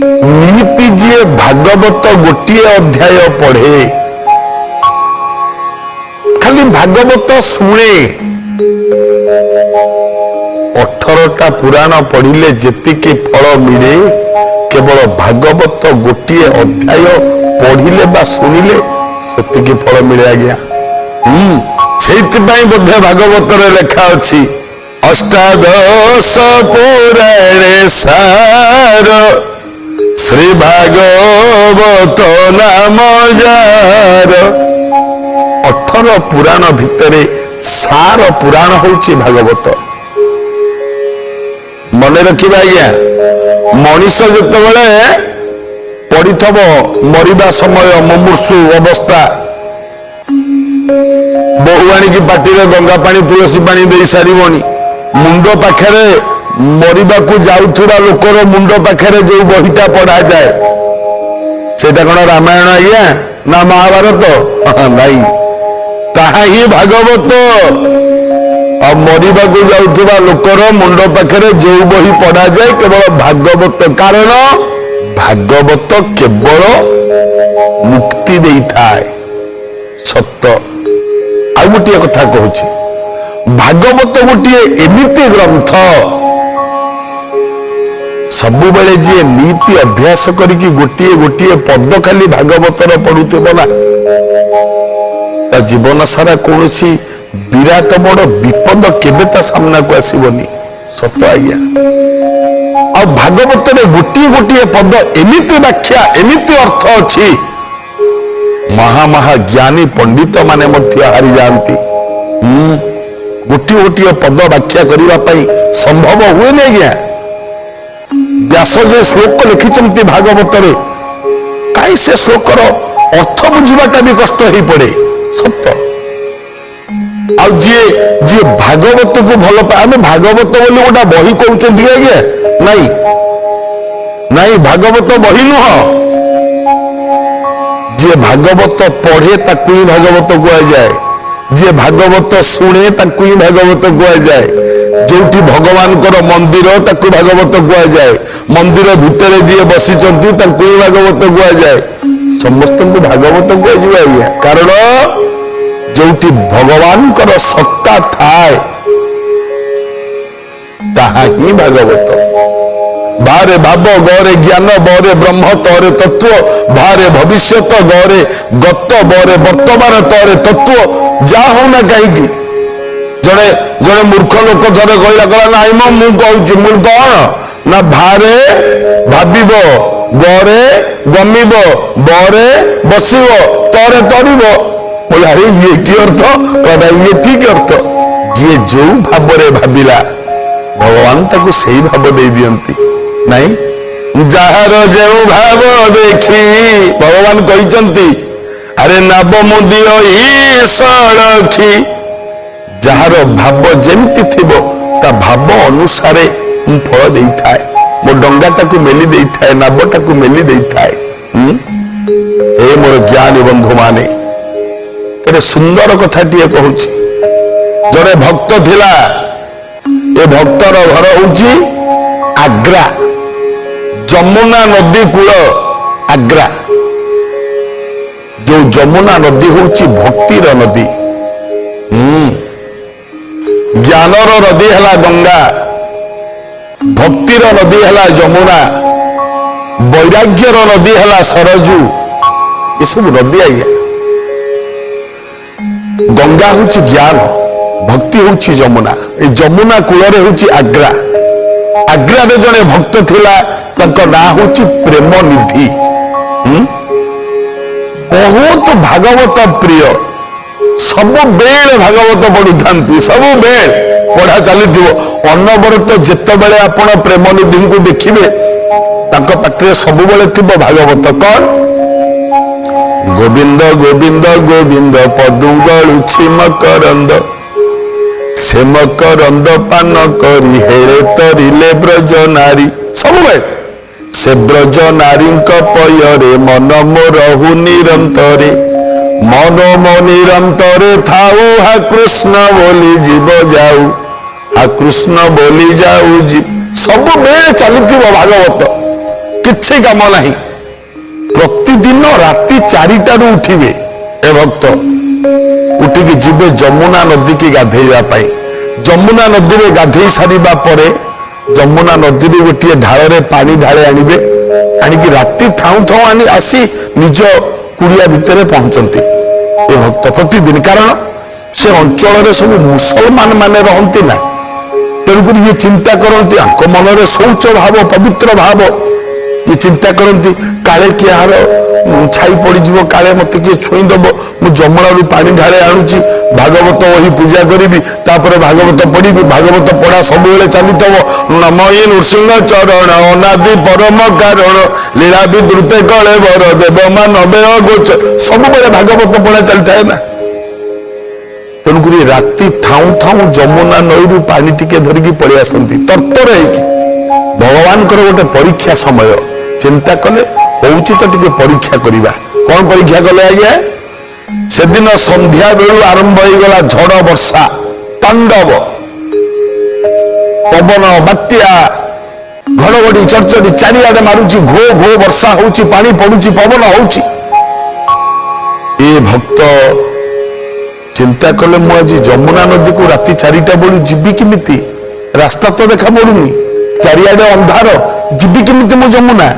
नीति जी भागवत गोटे अध्याय पढ़े खाली भागवत शुणे 18टा पुराण पढ़िले जेतिकी फल मिले केवल भागवत गोटे अध्याय पढ़िले बा शुणिले सेतिकी फल मिले आज्ञा। सेइथिपाई बोधे भागवत रे लेखा अछि अष्टादश पुराणे सार श्री भागवत नाम जार। 18 पुराण भितरे सार पुराण होउछि भागवत। मन रखिबा आज्ञा मनीष जेतेबेले पढ़िथब मरिबा समय मुमूर्षु अवस्था बहु आनिकी पाटिरे गंगा पानी तुलसी पानी दे सारिबनी मुंड पाखरे मरिबाकू जाउथुरा लोकर मुंड पाखरे जो बहिटा पढ़ा जाए सेटा कोन रामायण आज्ञा ना महाभारत नहीं ताहा ही भागवत। और मरिबाकू जाउथुरा लोकर मुंड पाखरे जो बही पढ़ा जाए केवल भागवत। कारण भागवत केवल मुक्ति देइथाय सत्य। आ गोटे कथा कहूँ भागवत गोटे एमिति ग्रंथ सबु बेले जी नीति अभ्यास करिकी गोटे गोटे पद खाली भागवतर पढ़ुथिबो ना ता जीवन सारा कौन विराट बड़ विपद केबे ता सामना को आसीबनी सत आज्ञा। आ भागवत रे गोटे गोटे पद एमिति व्याख्या एमिति अर्थ अछि महा महा ज्ञानी पंडित माने मध्य हारि जाती। गोटे गोटे पद व्याख्या करने संभव हुए नहीं क्या व्यास जो श्लोक लिखिं भागवत कहीं से श्लोकर अर्थ बुझाटा भी कष्ट हो पड़े सत्य। आ जी जी भागवत को भल पाए आम भागवत बोली गोटा बही कहते आज्ञा नहीं नहीं भागवत बही नुह जी भागवत पढ़े ताकू ही भागवत गुआ जाए जी भागवत शुणे ताकू ही भागवत गुआ जाए जोटी भगवान मंदिर ताकू भागवत गुआ जाए मंदिर भितर जी बसी ताकू ही भागवत गुआ जाए समस्त को भागवत गुआ जाए। कारण जोटी भगवान सत्ता थाए ताहा ही भागवत। भारे भाव गौरे ज्ञान बरे ब्रह्म तोरे तत्व भारे भविष्यत गौरे गत बरे वर्तमान तोरे तत्व जा हो ना कहीं जड़े जड़े मूर्ख लोक थे कहला कहला नाई मु कहूँ मु कौन ना भारे भाव गरे गमिब बरे बसब तोरे तरिब बोले अरे ये की अर्थ कहना ये ठीक अर्थ जी जो भाव भाविला भगवान ताको सही भाव दे दियंती नहीं जार जो भाव देखी भगवान कहते अरे नव मुदिय ईश्वरखी जार भाव जमती थी ता भाव अनुसार फल दे थाए मो डंगाटा को मेली दे थाए नावटा को मेली दे थाए। ए मोर ज्ञानी बंधु माने केते सुंदर कथा टिए कहूँ जड़े भक्त थिला ए भक्तर घर हूँ आग्रा जमुना नदी कूल आग्रा जो जमुना नदी हूँ भक्तिर नदी ज्ञानर नदी है गंगा भक्तिर नदी है जमुना वैराग्यर नदी है सरजू ये सब नदी आज्ञा। गंगा हूँ ज्ञान भक्ति हूँ जमुना ए जमुना कूल हूँ आग्रा आग्रा रे जड़े भक्त थिला तंका ना हूँ प्रेम निधि बहुत भागवत प्रिय सब बेल भागवत पढ़ु था सब बेल पढ़ा चली अनवरत जिते बड़े आपण प्रेम निधि को देखिए पाटे सब बेले थी भागवत कौन गोविंद गोविंद गोविंद पदुगलुछि मकरंद से मकरंद पान करी हेरे तरिले ब्रज नारी सब से ब्रज नारी पयरे मन मोरहु निरंतरे मनो मो निरंतरे थाऊ हा कृष्ण बोली जीव जाऊ हा कृष्ण बोली जाऊ सब बेले चलुथिबो भागवत किछि काम नहीं। प्रतिदिन राति 4टारू उठिबे ए भक्त, उठिकी जीवे जमुना नदी की गाधेଇବା ପାଇଁ। जमुना नदी रे गाधेई सारिबा परे जमुना नदी रे गोटे ढाଳରେ पानी ढाळे आनिबे, आनिकी राति थाउ थाउ आनी आसी निज कुड़िया भितर पहुंचती ए भक्त प्रतिदिन। कारण से अंचल सब मुसलमान माने रहती ना, तेणुक ये चिंता करती मनरे शौच भाव पवित्र भाव, ये चिंता करती काले किए छाई पड़ काले मत किए छुईदब, मु जमुना पानी ढाले आणुची भागवत वही पूजा करी, भागवत पढ़ी, भागवत पढ़ा सब चली नमयी नृसिंह चरण अनादि परम कारण लीला विद्रुते कले बर देव मानवे अगोच, सब भागवत पढ़ा चली थाए ना। तेणुक राति थाऊ थाऊ जमुना नईरू पानी टिके धरिकी पड़े आसती तर्तर है। भगवान गोटे परीक्षा समय चिंता कले होउची तो टिके परीक्षा करिबा। कौन परीक्षा कले आज्ञा? से दिन संध्या बेलू आरंभ हो गला झड़ वर्षा तांडव, पवन बात्या घड़घड़ी चरचरी चारिआडे मारुची, घो घो वर्षा होउची, पानी पड़ुची, पवन होउची। ए भक्त चिंता कले मु आज जमुना नदी को राति 4टा बेलू जीवी किमिति? रास्ता तो देखा पड़ुनी, चारिआडे अंधार, जीवी किमिति मु जमुना?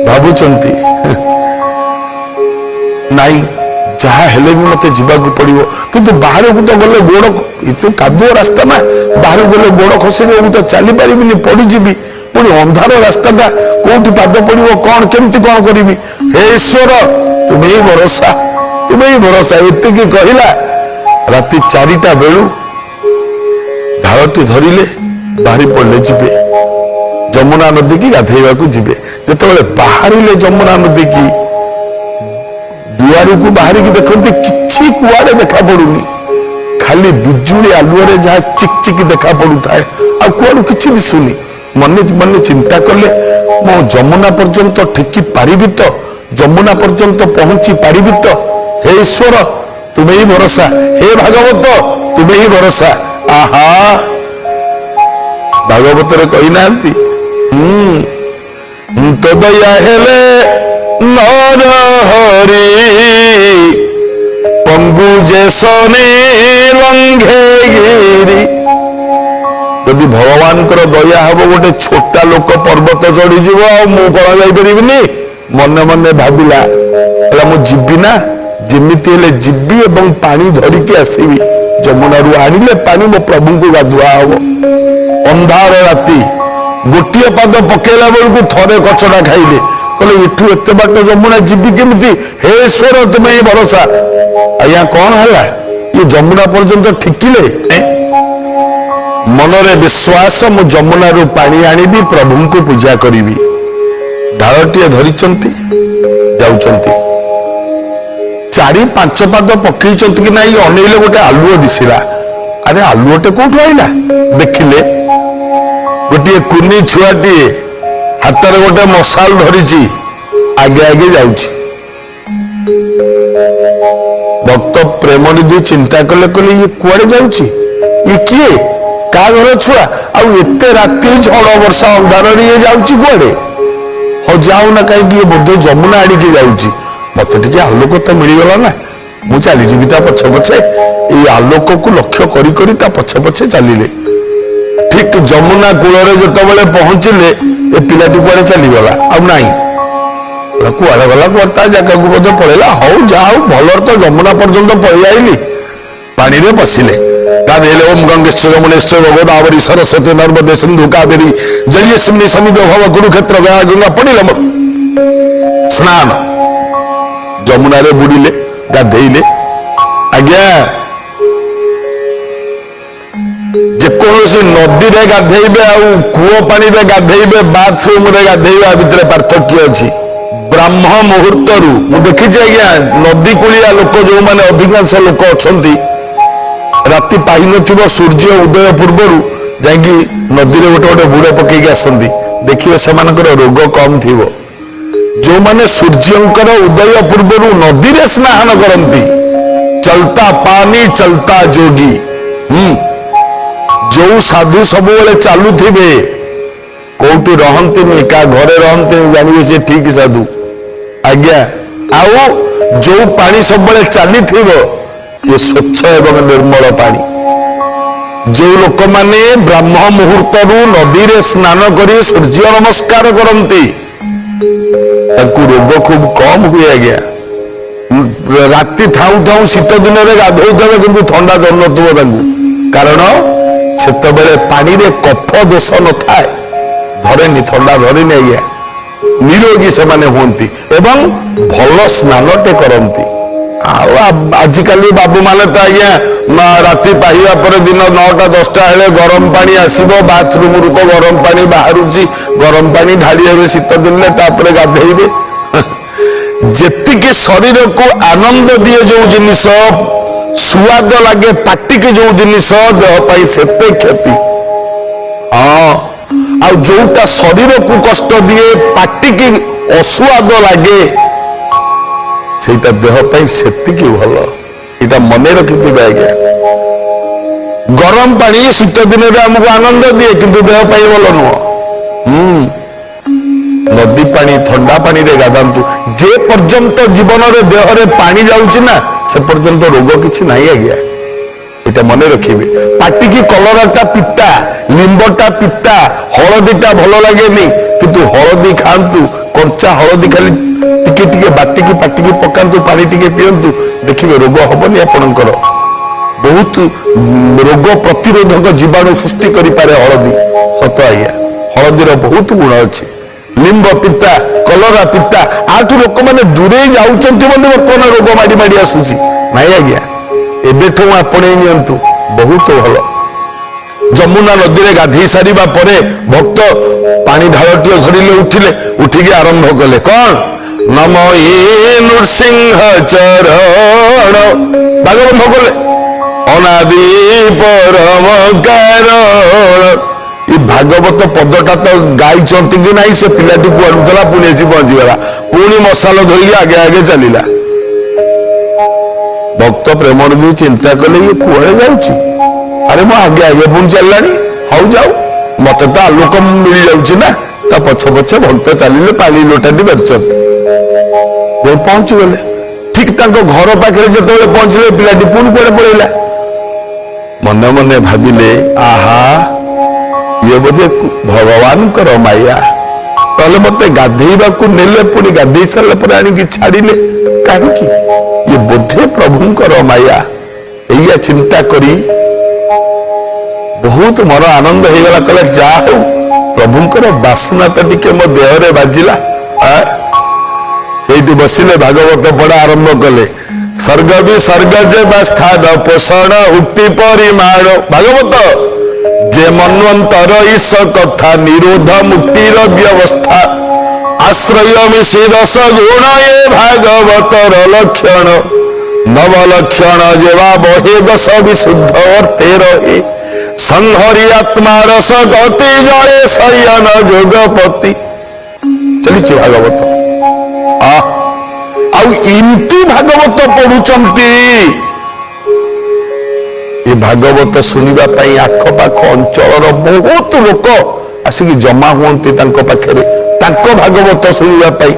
भावुचंती नाई जहा हेले भी मते जीवाकू पड़िबो, किंतु बाहर को तो गले गोड़ ये कादुआ रास्ता ना, बाहर गले गोड़ खसिबो, मु तो चली परिबिनी, पड़ी जीवी, पुणी अंधार रास्ताटा कोठी पाद पड़िबो, कौन केमती कौन करिबी? हे ईश्वर तुम्हें ही भरोसा, तुम्हें ही भरोसा। एतिकी कहिला राति 4टा बेलू ढालटी धरिले बाहरी पड़े जीवे जमुना नदी की गाधेवाकू जीवे। जेतेबेले बाहरिले जमुना नदी की दुआर को बाहर की देखते किछि कुआड़े देखा पड़ुनी, खाली बिजुली आलुअरे जहाँ चिकचिक देखा पड़ुए, आ कुआड़ू किछि दिसुनी। मन मन चिंता कले मो जमुना पर्यंत ठेकी पारिबी तो, जमुना पर्यंत पहुंची पारिबी तो? हे ईश्वर तुम्हें ही भरोसा, हे भागवत तुम्हें ही भरोसा। आहा भागवत रे कही नांती तो दया हेले नर हरि पंगु जेसने लंघे गिरी। यदि भगवान दया हम गोटे छोटा लोक पर्वत चढ़ी जीव मु कौन जापरिनी, मन मन भाविला मु जीवी ना, जेमिति हेले जीवी एवं पानी धरिकी आसबि, जमुना आनिले पानी मो प्रभु को गाधुआ हम। अंधार राति गोटे पाद पकेला बेलू थरे कचड़ा खाइले, कहले इठू एत बाट जमुना जीवी केमिति? हे ईश्वर तुम्हें ही भरोसा। आज्ञा कौन है ये जमुना पर्यंत ठिकिले, मनरे विश्वास मु जमुना रू पानी आनिबी, प्रभु को पूजा करी। ढालटीए धरिचंती जाउचंती, 4-5 पाद पकई कि ना, अनेले गोटे आलुओ दिशिला। अरे आलुओटे कौटू आईला? देखिले गोटे कुनी छुआटी हाथ में गोटे मशाल धरी आगे आगे जाउची। भक्त प्रेम निधि चिंता कले कले ये कुआड़े जाउची, ये किए का घर छुआ, आउ एते राति झड़ वर्षा अंधार ये जाउची कुआड़े? हो जाऊ ना कहीं ये बोधे जमुना आड़िकी जाउची, मत टे आलोक तो मिलगला ना, मु चली जी पछे पछे ये आलोक को लक्ष्य करी करी ता पछे पछे चलिले। ठीक जमुना कूल जो पहुंचले ए पिलाटी कुआड़े चलीगला, आई कुआड़े गला कुआ जगह को बोधे पड़ेगा। हौ जा भलर तो जमुना पर्यंत पड़े आईली, पानी में पशिले, गाधेले ओम गंगेश्वर यमुनेश्वर गोदावरी सरस्वती नर्मदे सिंधु कावेरी जलियस्मिन् सन्निधौ भव कुरुक्षेत्र गया गंगा पड़िल स्नान। जमुना रे बुड़िले गाधेले। आज्ञा जेकोसी नदी रे गाधेबे आउ कूओ पानी रे गाधेबे बाथरूम रे गाधेबा भितर पार्थक्य अछि। ब्राह्म मुहूर्त रु देखी आज्ञा नदी कूलिया लोक जो माने अधिकांश लोक अछंती राति पाई नथिबो सूर्य उदय पूर्वर जाइकी नदी रे गोटे गोटे बुड़ पकेकी आसंती, देखिबे सेमानकर रोग कम थिबो। जो माने सूर्यंकर उदय पूर्वर नदी रे स्नान करंती, चलता पानी चलता जोगी। जो साधु सब चलुवे कोठी रहंतिनी का घरे रहंतिनी जानिबे से ठीक साधु आज्ञा आउ जो पानी सब चली सी स्वच्छ एवं निर्मल पानी जो लोक माने ब्रह्म मुहूर्त नदी रे स्नान करी सूर्य नमस्कार करती रोग खूब कम हुए आज्ञा राति थाऊ थाऊ शीत दिन में गाधोवे कि थंडा धर नु कारण से पानी रे कफ दोष न थाए धरेनी थंडा धरेनी आज्ञा निरोगी से माने होती एवं भल स्नानटे करती आजिकल बाबू माने तो आज्ञा राति पाहिबा पर दिन 9टा 10टा हेले गरम पानी आसीबो बाथरूम रू तो गरम पानी बाहरुची गरम पानी ढाली हेबे शीत दिन में तापरे गाधेइबे जेतिके शरीर को आनंद दिए जो जिनिस स्वाद लगे पाटी के जो जिनिस देह पाई सेते क्षति हाँ जोटा शरीर को कष्ट दिए पाटी की अस्वाद लगे सेटा देह पाई सेतिकी भल इटा मन रखिथिबे आज्ञा गरम पानी शीत दिन में हमको आनंद दिए किंतु देह पाई भल नुह नदी पानी थंडा पानी रे गाधांतु जे पर्यंत जीवन रे देह रे पानी जाउची ना से पर्यंत रोग किछि नाही आज्ञा इटा मन रखिबे पाटी की कलरटा पिता लिंबटा पिता हळदीटा भलो लागेनी किंतु हळदी खांतु कंचा हळदी खाली टिके टिके बाटिकी पाटिकी पकांतु पानी टिके पियंतु देखिबे रोग हबनी आपणकर बहुत रोग प्रतिरोधक जीवाणु सृष्टि करि पारे हळदी सत आज्ञा हळदीर बहुत गुण अछि लिंब पिता कलरा पिता आठू लोक मैंने दूरे जाऊँगी बर्तमान रोग माड़ी माड़ी आसूसी नाई आज्ञा एबेठू आपणे नियंतु बहुत भल जमुना नदी में गाधे सारिबा परे भक्त पानी ढालटिए धरिले उठिके आरंभ कले कौन नम ये नृसिंह चरण भागवत कले अनादि परम कारण ये भागवत पदटा तो गाई कि ना से पिलाटी कुआला पुणी आसी पहुंचीगला पुणी मसाला धरिकी आगे आगे चलला भक्त प्रेमानंद चिंता कले ये कुआड़े जाऊँगी अरे मो आगे आगे पुणी चलला हाउ जाऊ मत तो आलोक मिल जाऊँ ना ता पछ पछ भक्त चलिले पानी लोटाटी धरचत पहुंची गले ठीक घर पाखे जो पहुंचले पिलाटी पुणी कुआड़े पड़ेगा मन मन भाविले आहा ये बोधे भगवान कर माया ताले मते गाधेइबा को नेले पुणी गाधेई सारे पर आनिकी छाड़िले कहीं ये बोधे प्रभुंकर माया एया चिंता करी बहुत मन आनंद हो गला कले जा हो प्रभुंकर बासना तो टिके मो देह रे बाजिला सेठी बसिले भागवत पढ़ा आरंभ कले सर्ग भी सर्ग जे स्थान पोषण उक्ति परिमाण भागवत जे मनवंतर ईश कथा निरोध मुक्तिर व्यवस्था आश्रय मिशी रस गुण ये भागवतर लक्षण नव लक्षण जेवा बहे दश विशुद्ध अर्थे रहे संहरी आत्मा रस गति जड़े शयन जोगपति चली भागवत आमती भागवत पढ़ुचंती ये भागवत सुनिबा पई आखपाख अंचल बहुत लोक आसिक जमा हुंती पाखे भागवत सुनिबा पई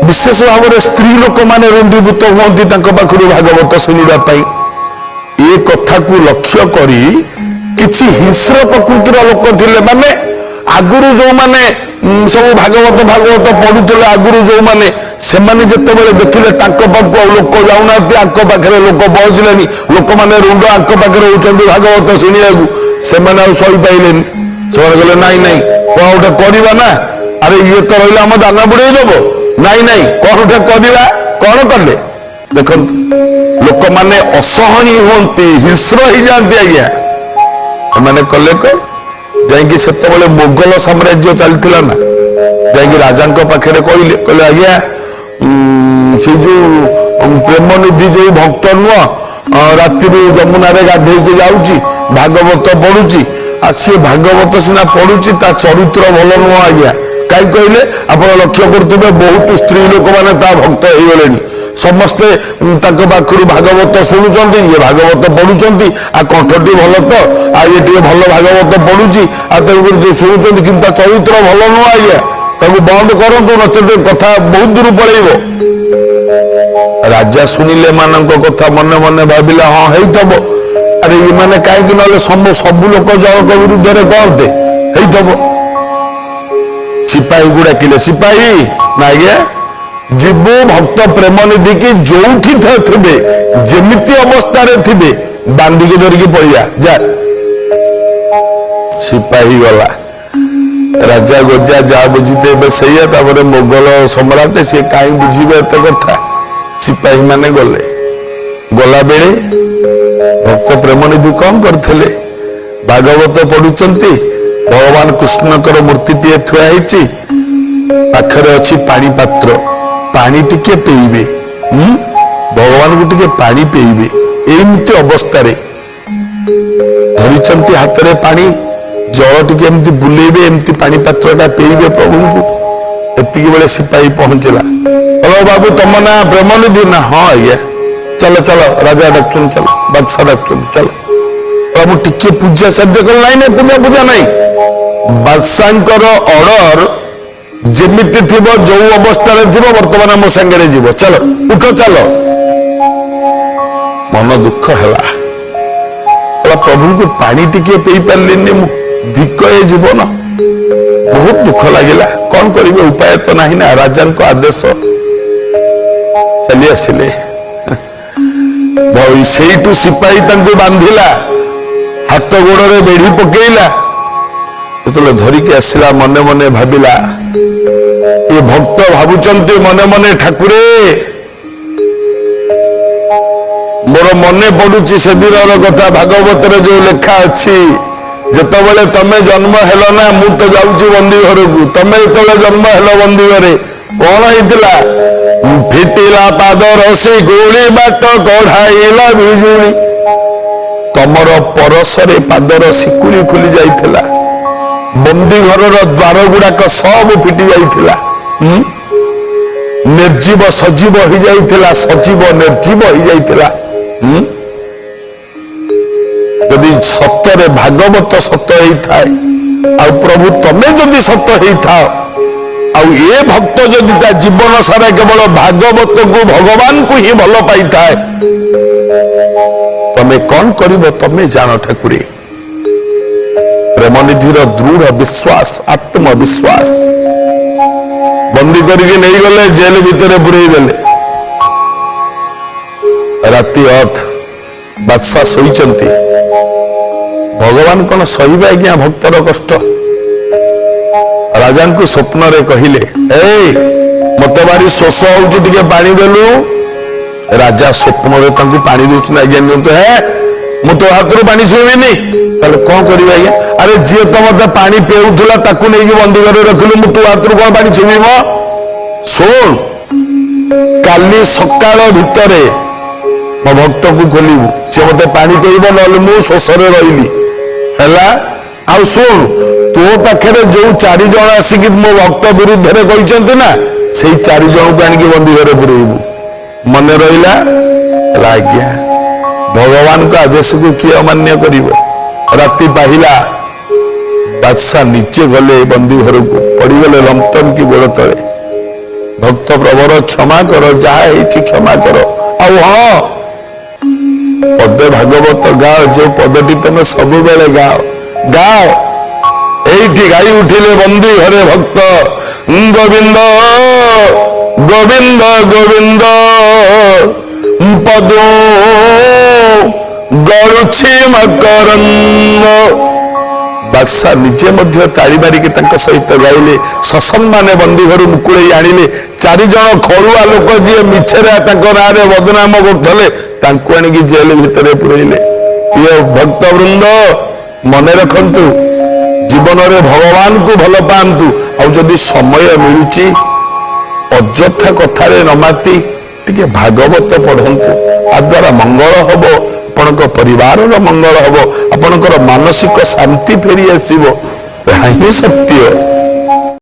विशेष भाव में स्त्री लोक माने रुंडीभूत हुंती पाखरु भागवत सुनिबा पई ए कथा को लक्ष्य करी किछि हिंस्र प्रकृतिर लोक थिले माने आगुरु जो माने सब भागवत भागवत पढ़ुले आगुरु जो माने से जिते देखिले लोक जाऊना पाखे लोक पहुँचले लोक मैंने रुंड आंक पाखे होती भागवत शुणा से सही पाइले से कहले नाई नाई कौन गोटे करवा ना अरे ये तो रहा आम दाना बुड़े दब नाई नाई कौन गोटे करवा कौन कले देखु लोक मैंने असहनी हमें हिंस्र हो जाती आज्ञा मैंने कले कौन जाकि से मोगल साम्राज्य चलता ना जाकि राजा पाखे कहले आज्ञा से जो प्रेम निधि जो भक्त नुह राति जमुना रे गाधे जाऊँगी भागवत पढ़ुची आ सी भागवत सीना पढ़ुची ता चरित्र भल नुह आज्ञा कहीं कहले आप लक्ष्य करुवे बहुत स्त्री लोक मैंने भक्त हो गले समस्ते पाखु भागवत शुणुंट ये भागवत पढ़ुंट आ कंठटी भल तो ये भल भागवत पढ़ुची आ शुणुंट कि चरित्र भल नुह आज्ञा ताकू बंद करूँ नचते कथा बहुत दूर पड़ेब। राजा शुणिले मान कथा मने मने भाविले हाँ हेतब अरे ये मैंने कहीं ना सबू लोक जनक विरुद्ध में कहते हेतब सिपाही गुड़ा किले सिपाही ना आज्ञा जीवु भक्त प्रेम निधि की जोठी थे जेमिति अवस्था थे बांधिकी धरिकी पड़िया जा सिपाही गला राजा गजा जा बुझीते से मोगल सम्राट सी कहीं बुझे एत कथा सिपाही माने गले गला बेले भक्त प्रेमनिधि कौन करते भागवत पढ़ुंट भगवान कृष्णकर मूर्ति टे थुआई पाखरे अच्छी पानी पात्र पानी टिके पेइबे भगवान को टिके पानी पेइबे एमती अवस्था धरिचंती हाथ में पानी जल टिके एमती बुलेबे एमती पानी पात्रटा पेइबे प्रभु को एतिकी बेले सिपाही पहुंचला हेलो बाबू तुम ना प्रेमनिधि ना हाँ आज्ञा चलो चलो राजा डाक्चुन चलो बादशाह डाक्चुन चलो प्रभु टिके पूजा साध्य कल ना पूजा पूजा नहीं बादशाह ऑर्डर जेमिति थिबो जो अवस्था थिबो वर्तमान मो संगे जीव चलो उठ चलो मन दुख है प्रभु को पानी टिके पी पार्लिनी मु धिक ये जीवन बहुत दुख लगिला कौन करिवे उपाय तो नहीं ना राजा को आदेश चली आसिले से सिपाही बांधिला हाथ गोड़े बेढ़ी पकेला जो धरिकी आसला मने मने भाविला ये भक्त भावुचंती मने मने ठाकुरे मोर मने पड़ुची से दिन कथा भागवत जो लेखा अच्छी जिते तमें जन्म हेल ना मु तो जाऊँ बंदी घर को तमें जो जन्म हेल बंदी घरे कौन होता फिटिला पाद रसी गोली बाट कढ़ाइला बिजुली तमर परसरे पादर शिकुली खुली जाइथिला बंदी घर द्वार गुड़ाक सब फिटी जाइथिला निर्जीव सजीव हो जाइथिला सजीव निर्जीव हो जाइथिला यदि सत्य भागवत सत्य होता है आ प्रभु तमें जदि सत्य होता आउ ये भक्त जदि ता जीवन सारा केवल भागवत को भगवान को ही भल पाई था तमें कौन करिवो तमें जान ठाकुरी प्रेमनिधिर दृढ़ विश्वास आत्मविश्वास बंदी करके नहीं गले जेल भितर बुड़े देले राति अथ बादशाह सोईचंती भगवान कौन सहिबे आज्ञा भक्तर कष्ट राजा को स्वप्न रे कहिले मत बारी शोष हो पानी देलु राजा स्वप्न रे तांको पानी दउछ आज्ञा नियंतु है मु तो हाथ पानी छुईबिनी ताले कौन करिवे आज्ञा अरे जी तो मत पानी पेउथला ताकू नहीं बंदी घर रखिलु मु तो हाथ कौन पानी छुईबो सुन काली सकाळ भितरे मो भक्त को खोलू से मत पानी पेब ना मु शोष रही है आ शुण तो पाखे जो 4 जन आसिक मो भक्त विरुद्ध में कहते ना से 4 जन को आनिक बंदी घर पुरेबू मन रहा आज्ञा भगवान का आदेश को किए अमान्य कर राति पाहिला बादशाह नीचे गले बंदी घर को पड़गले लमतम की गोड़ तले भक्त प्रभुर क्षमा कर जहाँ क्षमा कर हाँ पदे भागवत गाओ जो पदटी तुम सब बेले गाओ गाओ एठी गाई उठिले बंदी घरे भक्त गोविंद गोविंद गोविंद पदो गरुछि मकरंद बादशाह निजे मध्य ताड़ी मारिक सहित गाइले ससम्माने बंदी घर मुकुड़े आनिले 4 जन खड़ुआ लोक जी मिछरे ना बदनाम करते आनिक जेल भितर पुरैले प्रिय भक्त वृंद मन रखंतु जीवन रे भगवान को भल पांतु आ जदि समय मिलुची अଯଥା कथारे नमाती टिके भागवत पढ़ंतु आ द्वारा मंगल हबो आपनक परिवार मंगल हबो आपनकर मानसिक शांति फेरी आसीबो यही सत्य।